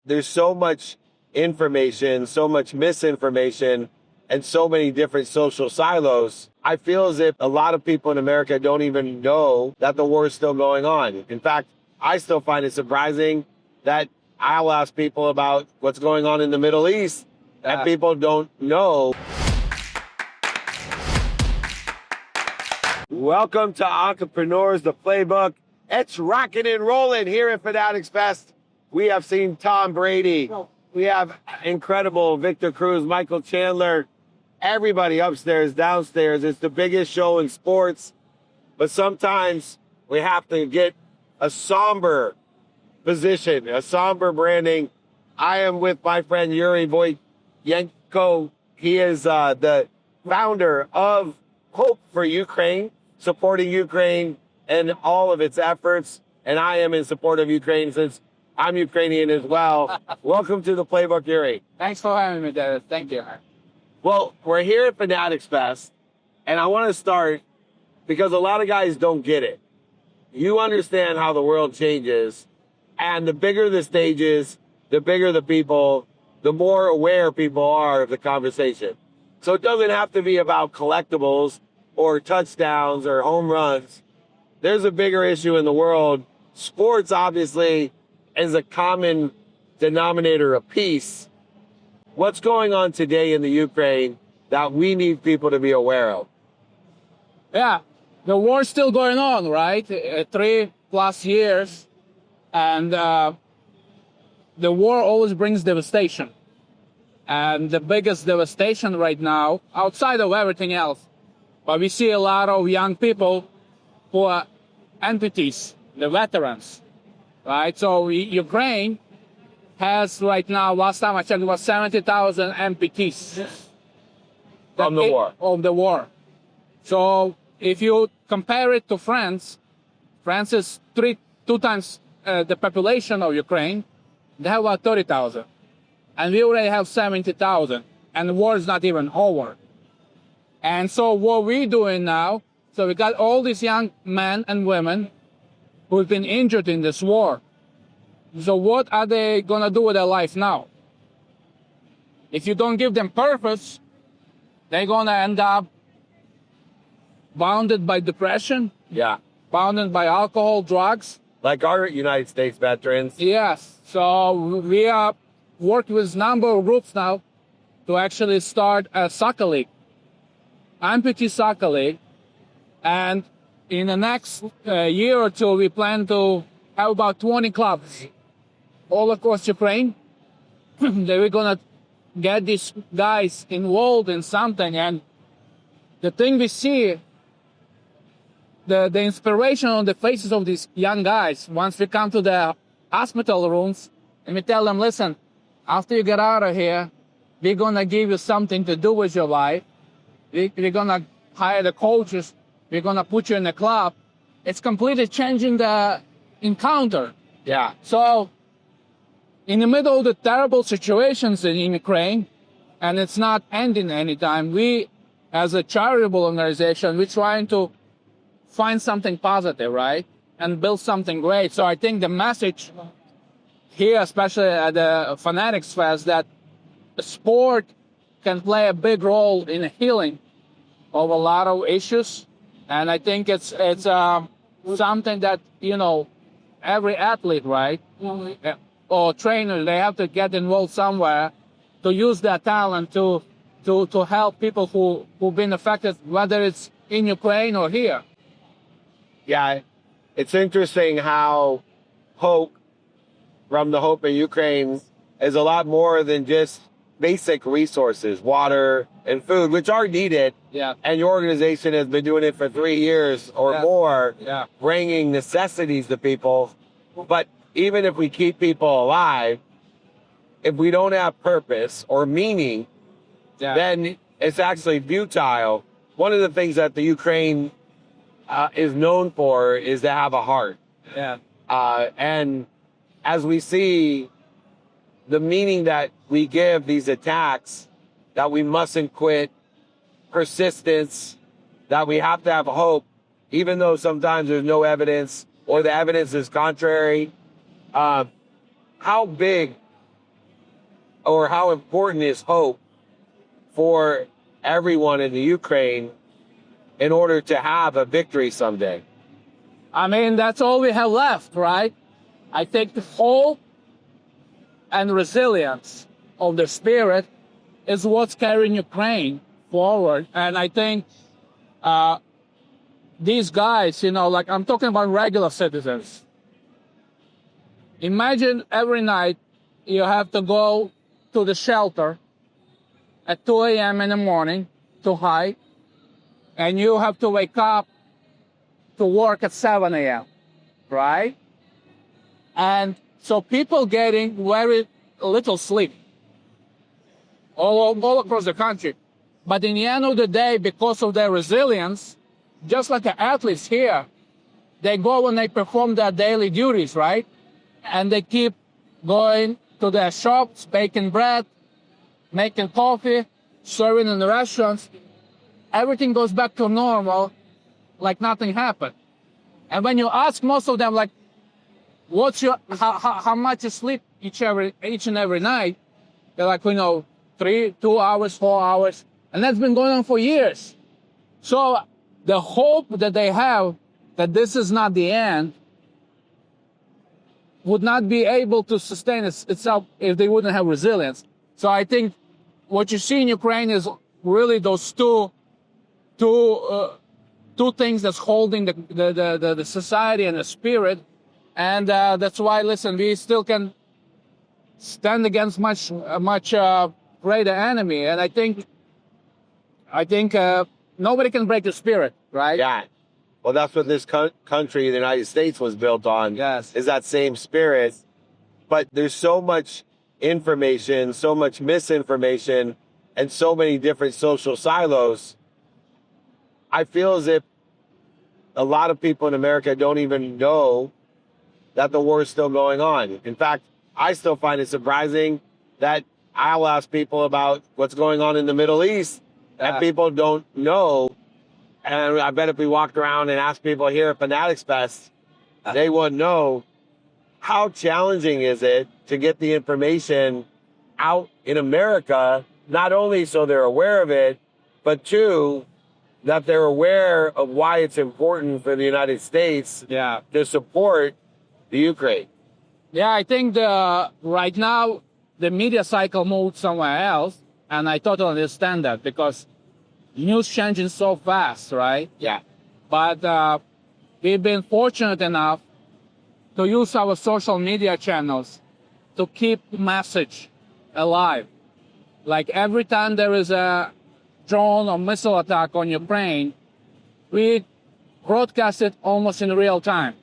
there's so much information, so much misinformation, and so many different social silos. I feel as if a lot of people in America don't even know that the war is still going on. In fact, I still find it surprising that I'll ask people about what's going on in the Middle East, and people don't know. Welcome to Entrepreneurs, the Playbook. It's rocking and rolling here at Fanatics Fest. We have seen Tom Brady. We have incredible Victor Cruz, Michael Chandler, everybody upstairs, downstairs. It's the biggest show in sports. But sometimes we have to get a somber position, a somber branding. I am with my friend Yuriy Boyechko. He is the founder of Hope for Ukraine, supporting Ukraine and all of its efforts. And I am in support of Ukraine since I'm Ukrainian as well. Welcome to the Playbook, Yuriy. Thanks for having me, David. Thank you. Well, we're here at Fanatics Fest, and I want to start because a lot of guys don't get it. You understand how the world changes, and the bigger the stage is, the bigger the people, the more aware people are of the conversation. So it doesn't have to be about collectibles or touchdowns or home runs. There's a bigger issue in the world. Sports, obviously, is a common denominator of peace. What's going on today in the Ukraine that we need people to be aware of? Yeah, the war's still going on, right? 3+ years. And the war always brings devastation. And the biggest devastation right now, outside of everything else, but we see a lot of young people who are amputees, the veterans, right? So Ukraine has right now, last time I checked, it was 70,000 amputees. From the war. Of the war. So if you compare it to France, France is two times the population of Ukraine. They have about 30,000. And we already have 70,000. And the war is not even over. And so what we're doing now, so we got all these young men and women who've been injured in this war. So what are they going to do with their life now? If you don't give them purpose, they're going to end up bounded by depression. Yeah. Bounded by alcohol, drugs. Like our United States veterans. Yes. So we are working with a number of groups now to actually start a soccer league, amputee soccer league. And in the next year or two, we plan to have about 20 clubs all across Ukraine. That we're going to get these guys involved in something. And the thing we see, the inspiration on the faces of these young guys, once we come to the hospital rooms and we tell them, listen, after you get out of here, we're going to give you something to do with your life. We're going to hire the coaches. We're going to put you in a club. It's completely changing the encounter. Yeah. So in the middle of the terrible situations in Ukraine, and it's not ending anytime, we, as a charitable organization, we're trying to find something positive, right? And build something great. So I think the message here, especially at the Fanatics Fest, that sport can play a big role in the healing of a lot of issues. And I think it's something that, you know, every athlete, right, or trainer, they have to get involved somewhere to use their talent to help people who've been affected, whether it's in Ukraine or here. Yeah, it's interesting how hope from the Hope in Ukraine is a lot more than just basic resources, water and food, which are needed. Yeah. And your organization has been doing it for 3 years or more, bringing necessities to people. But even if we keep people alive, if we don't have purpose or meaning, then it's actually futile. One of the things that the Ukraine is known for is to have a heart. Yeah. And as we see the meaning that we give these attacks, that we mustn't quit, persistence, that we have to have hope, even though sometimes there's no evidence or the evidence is contrary. How big or how important is hope for everyone in the Ukraine in order to have a victory someday? I mean, that's all we have left, right? I think the hope and resilience of the spirit is what's carrying Ukraine forward. And I think these guys, like I'm talking about regular citizens. Imagine every night you have to go to the shelter at 2 a.m. in the morning to hide, and you have to wake up to work at 7 a.m., right? And so people getting very little sleep all across the country. But in the end of the day, because of their resilience, just like the athletes here, they go and they perform their daily duties, right? And they keep going to their shops, baking bread, making coffee, serving in the restaurants. Everything goes back to normal, like nothing happened. And when you ask most of them, like, how much you sleep each and every night, they're like, 2 hours, 4 hours. And that's been going on for years. So the hope that they have that this is not the end would not be able to sustain itself if they wouldn't have resilience. So I think what you see in Ukraine is really those two things that's holding the society and the spirit. And that's why, listen, we still can stand against much greater enemy. And I think nobody can break the spirit, right? Yeah. Well, that's what this country, the United States, was built on. Yes. Is that same spirit. But there's so much information, so much misinformation, and so many different social silos. I feel as if a lot of people in America don't even know that the war is still going on. In fact, I still find it surprising that I'll ask people about what's going on in the Middle East, and people don't know. And I bet if we walked around and asked people here at Fanatics Fest, they wouldn't know. How challenging is it to get the information out in America, not only so they're aware of it, but two, that they're aware of why it's important for the United States to support the Ukraine? Yeah, I think right now the media cycle moved somewhere else, and I totally understand that because news changing so fast, right? Yeah. But we've been fortunate enough to use our social media channels to keep the message alive. Like every time there is a drone or missile attack on Ukraine, we broadcast it almost in real time.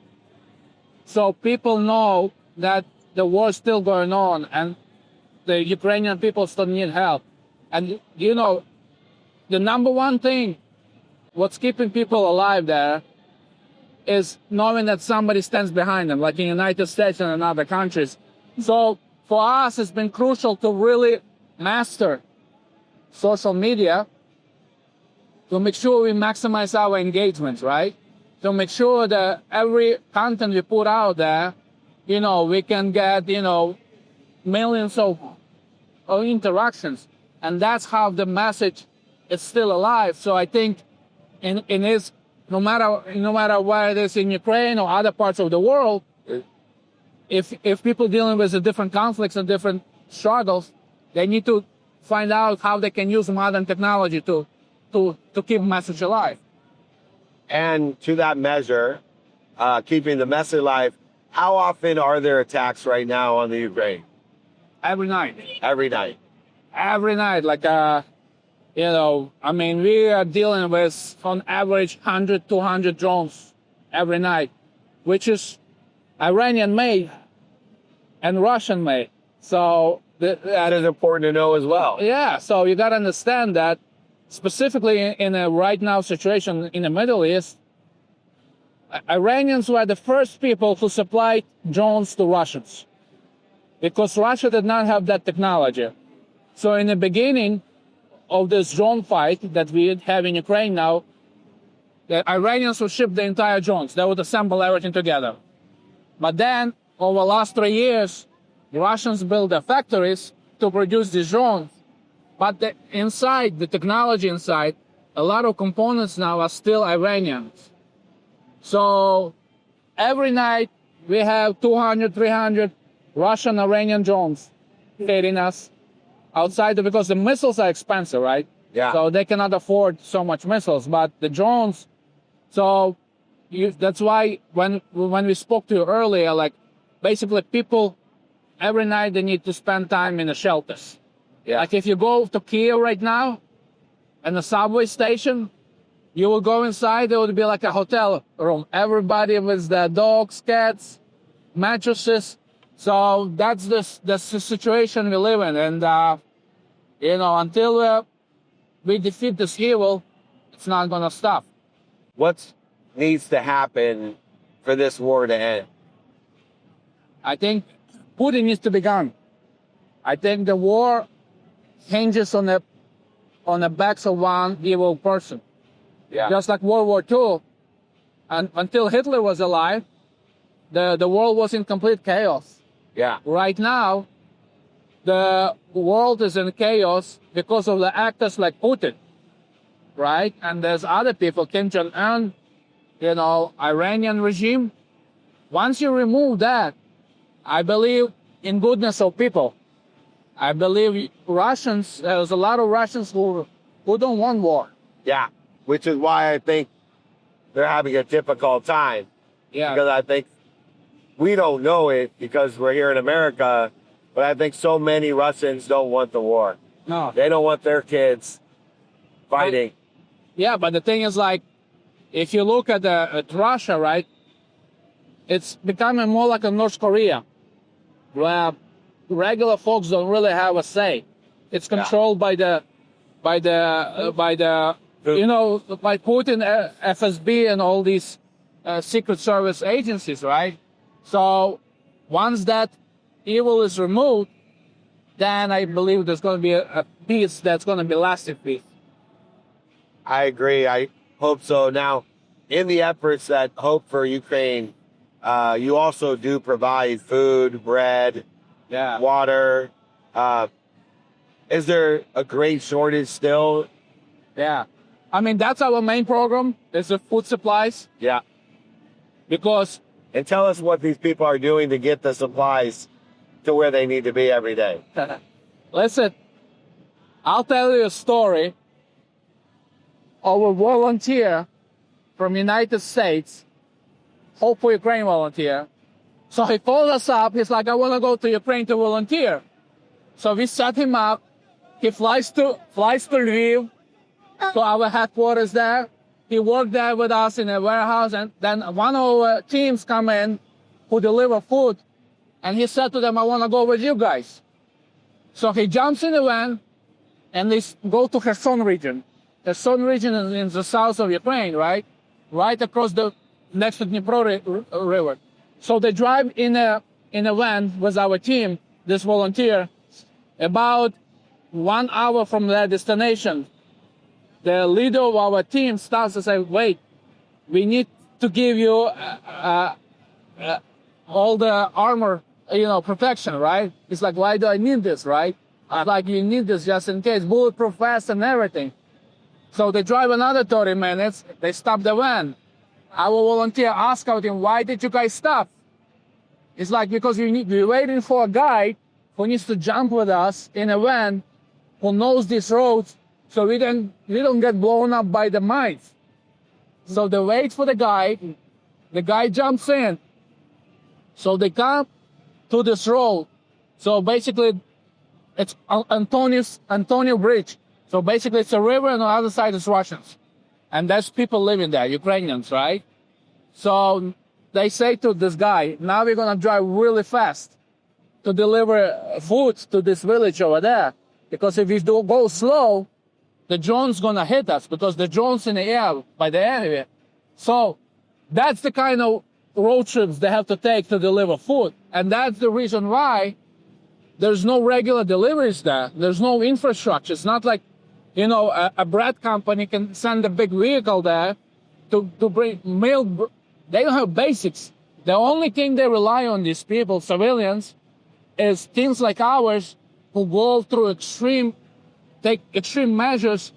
So people know that the war is still going on and the Ukrainian people still need help. And the number one thing, what's keeping people alive there is knowing that somebody stands behind them, like in the United States and in other countries. So for us, it's been crucial to really master social media to make sure we maximize our engagements, right? To make sure that every content we put out there, we can get, millions of interactions. And that's how the message is still alive. So I think in this, no matter where it is in Ukraine or other parts of the world, if people dealing with the different conflicts and different struggles, they need to find out how they can use modern technology to keep the message alive. And to that measure, keeping the message alive, how often are there attacks right now on the Ukraine? Every night. Every night. Every night. Like, we are dealing with, on average, 100, 200 drones every night, which is Iranian-made and Russian-made. So that is important to know as well. Yeah, so you got to understand that specifically in a right now situation in the Middle East, Iranians were the first people who supplied drones to Russians because Russia did not have that technology. So in the beginning of this drone fight that we have in Ukraine now, the Iranians would ship the entire drones. They would assemble everything together. But then, over the last 3 years, the Russians built their factories, to produce these drones. But the technology inside, a lot of components now are still Iranians. So every night we have 200, 300 Russian Iranian drones hitting us outside because the missiles are expensive, right? Yeah. So they cannot afford so much missiles. But the drones, that's why when we spoke to you earlier, like basically people every night they need to spend time in the shelters. Yeah. Like if you go to Kiev right now, and the subway station, you will go inside, there would be like a hotel room. Everybody with their dogs, cats, mattresses. So that's the situation we live in. And, until we defeat this evil, it's not going to stop. What needs to happen for this war to end? I think Putin needs to be gone. I think the war hinges on the backs of one evil person. Yeah. Just like World War II, and until Hitler was alive, the world was in complete chaos. Yeah. Right now, the world is in chaos because of the actors like Putin, right? And there's other people, Kim Jong-un, Iranian regime. Once you remove that, I believe in goodness of people. I believe there's a lot of Russians who don't want war. Yeah. Which is why I think they're having a difficult time. Yeah. Because I think we don't know it because we're here in America, but I think so many Russians don't want the war. No. They don't want their kids fighting. Yeah, but the thing is, like, if you look at Russia, right, it's becoming more like a North Korea, where regular folks don't really have a say. It's controlled by Putin, FSB, and all these secret service agencies, right? So once that evil is removed, then I believe there's going to be a peace that's going to be lasting peace. I agree. I hope so. Now, in the efforts that Hope for Ukraine, you also do provide food, bread, water. Is there a great shortage still? Yeah. I mean, that's our main program, is the food supplies. Yeah. Because... And tell us what these people are doing to get the supplies to where they need to be every day. Listen, I'll tell you a story of a volunteer from United States, Hope for Ukraine volunteer. So he called us up. He's like, I want to go to Ukraine to volunteer. So we set him up. He flies to Lviv, to our headquarters there. He worked there with us in a warehouse, and then one of our teams come in who deliver food, and he said to them, I want to go with you guys. So he jumps in the van, and they go to Kherson region. Kherson region is in the south of Ukraine, right? Right across next to Dnipro River. So they drive in a van with our team, this volunteer, about 1 hour from their destination. The leader of our team starts to say, wait, we need to give you all the armor, protection, right? It's like, why do I need this, right? I'm like, you need this just in case, bulletproof vest and everything. So they drive another 30 minutes, they stop the van. Our volunteer asked him, why did you guys stop? It's like, because we're waiting for a guy who needs to jump with us in a van, who knows these roads, so we don't get blown up by the mines. So they wait for the guy jumps in. So they come to this road. So basically, it's Antonio Bridge. So basically, it's a river, and on the other side is Russians. And there's people living there, Ukrainians, right? So they say to this guy, now we're going to drive really fast to deliver food to this village over there. Because if we do go slow, the drone's going to hit us, because the drone's in the air by the area. So that's the kind of road trips they have to take to deliver food. And that's the reason why there's no regular deliveries there. There's no infrastructure. It's not like, a bread company can send a big vehicle there to bring milk. They don't have basics. The only thing they rely on, these people, civilians, is things like ours who go through take extreme measures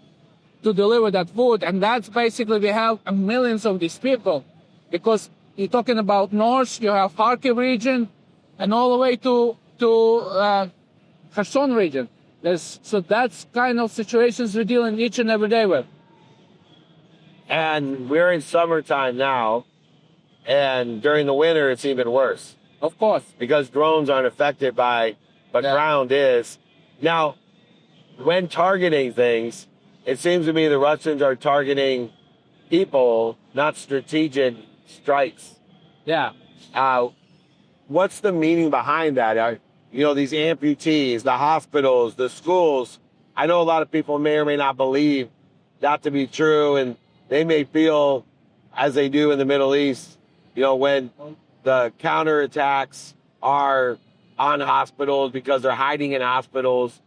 to deliver that food. And that's basically, we have millions of these people, because you're talking about north, you have Kharkiv region, and all the way to Kherson region. So that's kind of situations we're dealing each and every day with. And we're in summertime now, and during the winter, it's even worse. Of course. Because drones aren't affected by, but ground is. Now, when targeting things, it seems to me the Russians are targeting people, not strategic strikes. Yeah. What's the meaning behind that? These amputees, the hospitals, the schools. I know a lot of people may or may not believe that to be true, and they may feel, as they do in the Middle East, when the counterattacks are on hospitals because they're hiding in hospitals.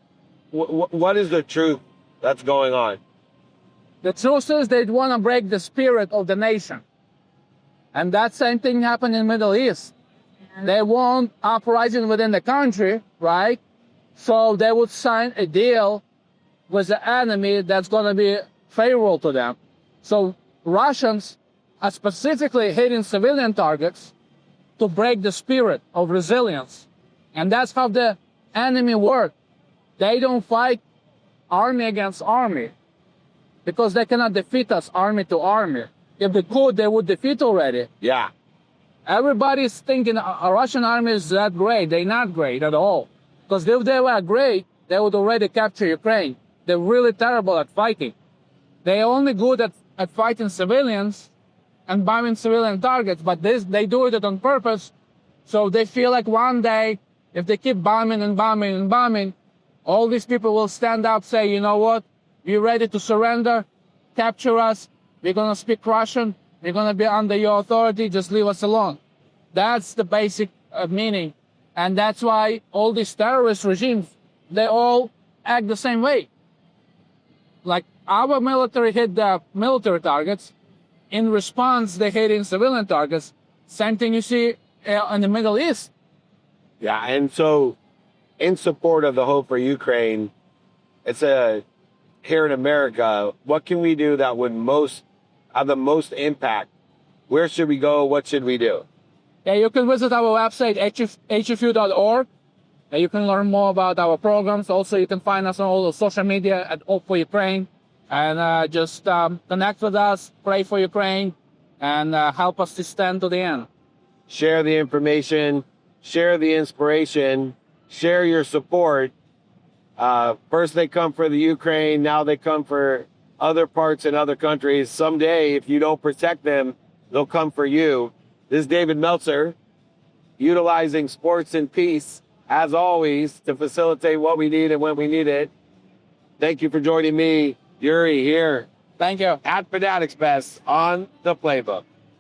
What is the truth that's going on? The truth is they want to break the spirit of the nation. And that same thing happened in the Middle East. They want uprising within the country, right? So they would sign a deal with the enemy that's going to be favorable to them. So Russians are specifically hitting civilian targets to break the spirit of resilience. And that's how the enemy works. They don't fight army against army, because they cannot defeat us army to army. If they could, they would defeat already. Yeah. Everybody's thinking a Russian army is that great. They're not great at all. Because if they were great, they would already capture Ukraine. They're really terrible at fighting. They're only good at fighting civilians and bombing civilian targets, but they do it on purpose. So they feel like one day, if they keep bombing and bombing and bombing, all these people will stand up, say, you know what, we're ready to surrender, capture us, we're going to speak Russian, we're going to be under your authority, just leave us alone. That's the basic meaning. And that's why all these terrorist regimes, they all act the same way. Like our military hit the military targets. In response, they hit in civilian targets. Same thing you see in the Middle East. Yeah, and so in support of the Hope for Ukraine, here in America, what can we do that would have the most impact? Where should we go? What should we do? Yeah, you can visit our website, hfu.org. You can learn more about our programs. Also, you can find us on all the social media at Hope for Ukraine. And just connect with us, pray for Ukraine, and help us to stand to the end. Share the information, share the inspiration, share your support. First they come for the Ukraine, now they come for other parts in other countries. Someday, if you don't protect them, they'll come for you. This is David Meltzer, utilizing sports and peace, as always, to facilitate what we need and when we need it. Thank you for joining me, Yuriy, here. Thank you. At Fanatics Fest on the Playbook.